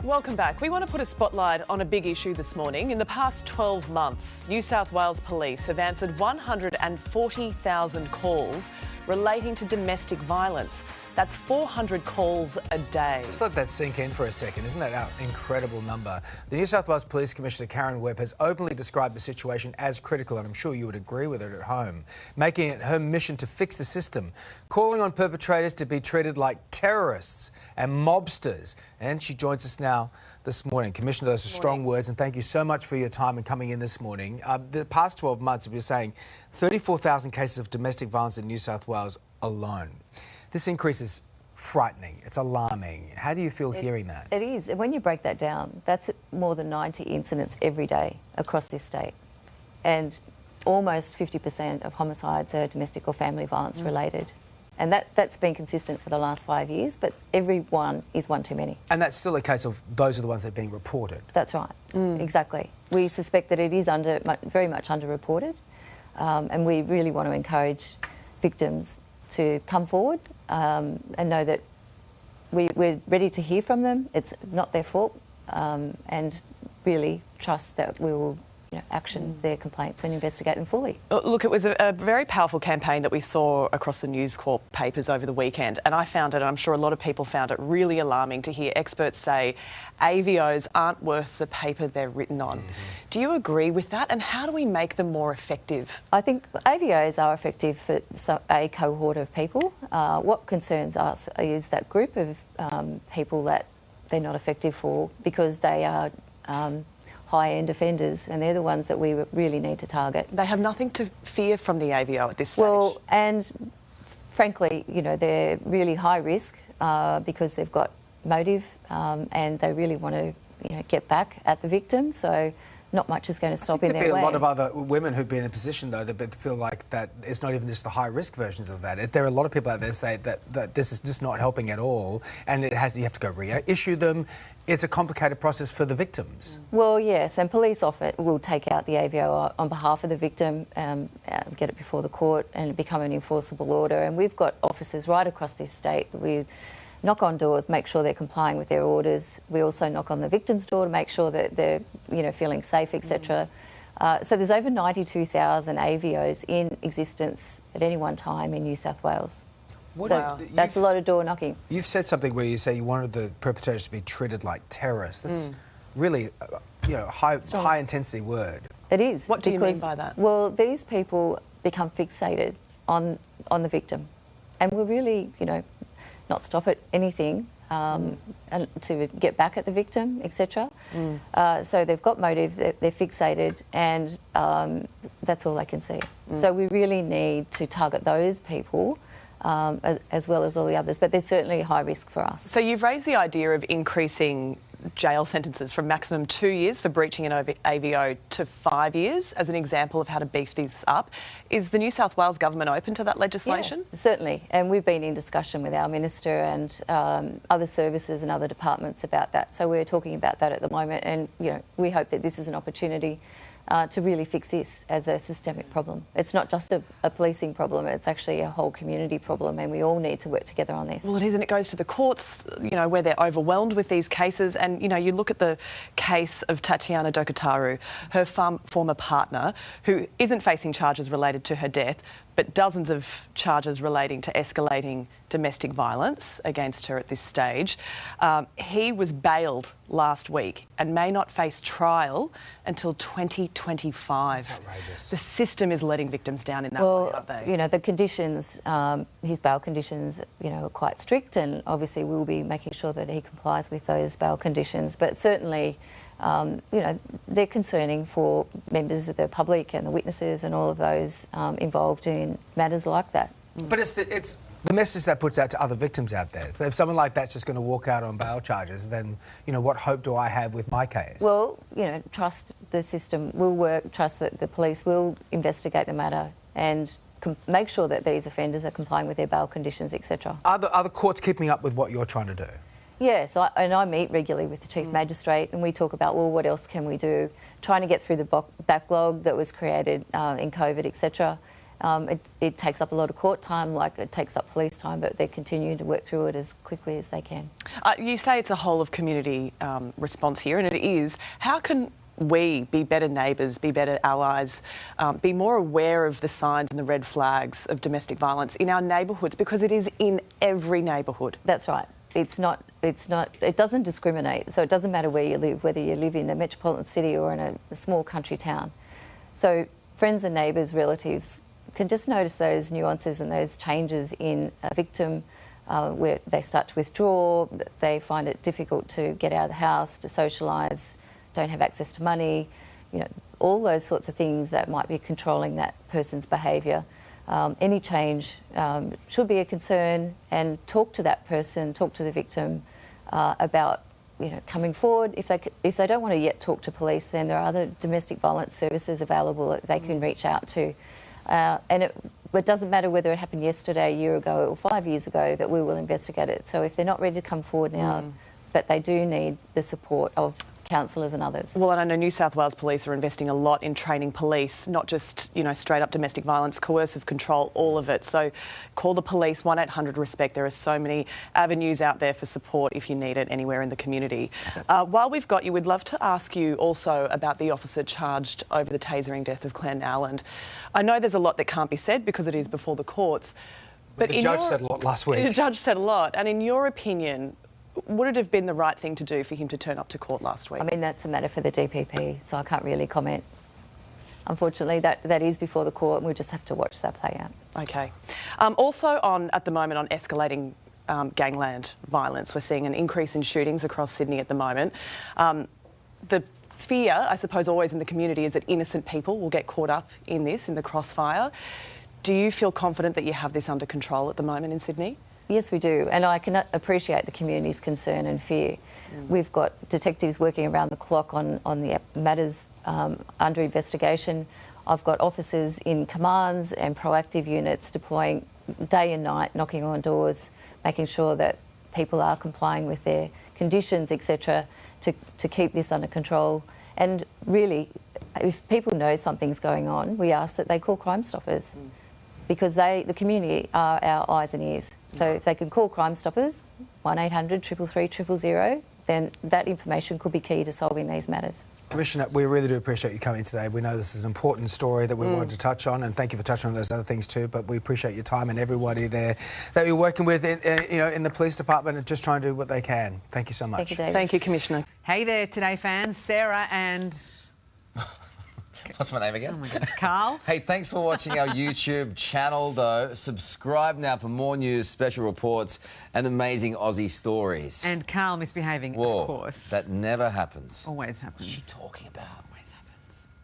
Welcome back. We want to put a spotlight on a big issue this morning. In the past 12 months, New South Wales Police have answered 140,000 calls relating to domestic violence. That's 400 calls a day. Just let that sink in for a second. Isn't that an incredible number? The New South Wales Police Commissioner Karen Webb has openly described the situation as critical, and I'm sure you would agree with it at home, making it her mission to fix the system, calling on perpetrators to be treated like terrorists and mobsters. And she joins us now this morning. Commissioner, those are strong words, and thank you so much for your time and coming in this morning. The past 12 months, we're saying 34,000 cases of domestic violence in New South Wales alone. This increase is frightening. It's alarming. How do you feel hearing that? It is. When you break that down, that's more than 90 incidents every day across this state. And almost 50% of homicides are domestic or family violence related. And that's been consistent for the last 5 years, but every one is one too many. And that's still a case of those are the ones that are being reported. That's right. Exactly. We suspect that it is very much underreported, and we really want to encourage victims to come forward and know that we're ready to hear from them. It's not their fault, and really trust that we will action their complaints and investigate them fully. Look, it was a very powerful campaign that we saw across the News Corp papers over the weekend, and I found it, and I'm sure a lot of people found it, really alarming to hear experts say AVOs aren't worth the paper they're written on. Do you agree with that, and how do we make them more effective? I think AVOs are effective for a cohort of people. What concerns us is that group of people that they're not effective for because they are high-end offenders, and they're the ones that we really need to target. They have nothing to fear from the AVO at this stage. Well, and frankly, they're really high risk because they've got motive and they really want to, get back at the victim. So not much is going to stop in their way. There'd be a lot of other women who've been in a position, though, that feel like that it's not even just the high-risk versions of that. There are a lot of people out there say that this is just not helping at all, and you have to go reissue them. It's a complicated process for the victims. Well, yes, and police often will take out the AVO on behalf of the victim, get it before the court and become an enforceable order. And we've got officers right across this state. We knock on doors, make sure they're complying with their orders. We also knock on the victim's door to make sure that they're, feeling safe, etc. So there's over 92,000 AVOs in existence at any one time in New South Wales. That's a lot of door knocking. You've said something where you say you wanted the perpetrators to be treated like terrorists. That's really, high intensity word. It is. What do you mean by that? Well, these people become fixated on the victim, and will really, not stop at anything and to get back at the victim, etc. So they've got motive, they're fixated, and that's all they can see. So we really need to target those people as well as all the others, but they're certainly high risk for us. So you've raised the idea of increasing jail sentences from maximum 2 years for breaching an AVO to 5 years as an example of how to beef these up. Is the New South Wales government open to that legislation? Yeah, certainly, and we've been in discussion with our minister and other services and other departments about that. So we're talking about that at the moment, and we hope that this is an opportunity to really fix this as a systemic problem. It's not just a policing problem, it's actually a whole community problem, and we all need to work together on this. Well, it is, and it goes to the courts, where they're overwhelmed with these cases. And, you look at the case of Tatiana Dokataru, her former partner, who isn't facing charges related to her death, but dozens of charges relating to escalating domestic violence against her at this stage. He was bailed last week and may not face trial until 2025. That's outrageous. The system is letting victims down in that way, aren't they? The conditions, his bail conditions, are quite strict, and obviously we'll be making sure that he complies with those bail conditions. But certainly, they're concerning for members of the public and the witnesses and all of those involved in matters like that. But it's the message that puts out to other victims out there. So if someone like that's just going to walk out on bail charges, then, what hope do I have with my case? Well, trust the system will work, trust that the police will investigate the matter and make sure that these offenders are complying with their bail conditions, etc. Are the courts keeping up with what you're trying to do? Yes, I meet regularly with the Chief Magistrate, and we talk about, what else can we do? Trying to get through the backlog that was created in COVID, etc. It takes up a lot of court time, like it takes up police time, but they're continuing to work through it as quickly as they can. You say it's a whole of community response here, and it is. How can we be better neighbours, be better allies, be more aware of the signs and the red flags of domestic violence in our neighbourhoods, because it is in every neighbourhood? That's right. It doesn't discriminate. So it doesn't matter where you live, whether you live in a metropolitan city or in a small country town. So friends and neighbours, relatives can just notice those nuances and those changes in a victim, where they start to withdraw, they find it difficult to get out of the house, to socialise, don't have access to money, all those sorts of things that might be controlling that person's behaviour. Any change should be a concern, and talk to that person, talk to the victim about coming forward. If they don't want to yet talk to police, then there are other domestic violence services available that they can reach out to. And it doesn't matter whether it happened yesterday, a year ago or 5 years ago, that we will investigate it. So if they're not ready to come forward now, but they do need the support of counsellors and others. Well, and I know New South Wales Police are investing a lot in training police, not just, straight up domestic violence, coercive control, all of it. So call the police, 1800-RESPECT. There are so many avenues out there for support if you need it anywhere in the community. While we've got you, we'd love to ask you also about the officer charged over the tasering death of Claire Nowland. I know there's a lot that can't be said because it is before the courts. But the judge said a lot last week. The judge said a lot. And in your opinion, would it have been the right thing to do for him to turn up to court last week? I mean, that's a matter for the DPP, so I can't really comment. Unfortunately, that is before the court, and we'll just have to watch that play out. OK. Also at the moment on escalating gangland violence, we're seeing an increase in shootings across Sydney at the moment. The fear, I suppose, always in the community is that innocent people will get caught up in this, in the crossfire. Do you feel confident that you have this under control at the moment in Sydney? Yes, we do, and I can appreciate the community's concern and fear. We've got detectives working around the clock on the matters under investigation. I've got officers in commands and proactive units deploying day and night, knocking on doors, making sure that people are complying with their conditions, etc., to keep this under control. And really, if people know something's going on, we ask that they call Crime Stoppers. Because the community are our eyes and ears. So if they can call Crime Stoppers, 1800 333 000, then that information could be key to solving these matters. Commissioner, we really do appreciate you coming today. We know this is an important story that we wanted to touch on, and thank you for touching on those other things too, but we appreciate your time and everybody there that you're working with in the police department and just trying to do what they can. Thank you so much. Thank you, David. Thank you, Commissioner. Hey there, Today fans. Sarah and... What's my name again? Oh my God, Carl. Hey, thanks for watching our YouTube channel, though. Subscribe now for more news, special reports and amazing Aussie stories. And Carl misbehaving, Whoa, of course. that never happens. Always happens. What's she talking about? Always happens.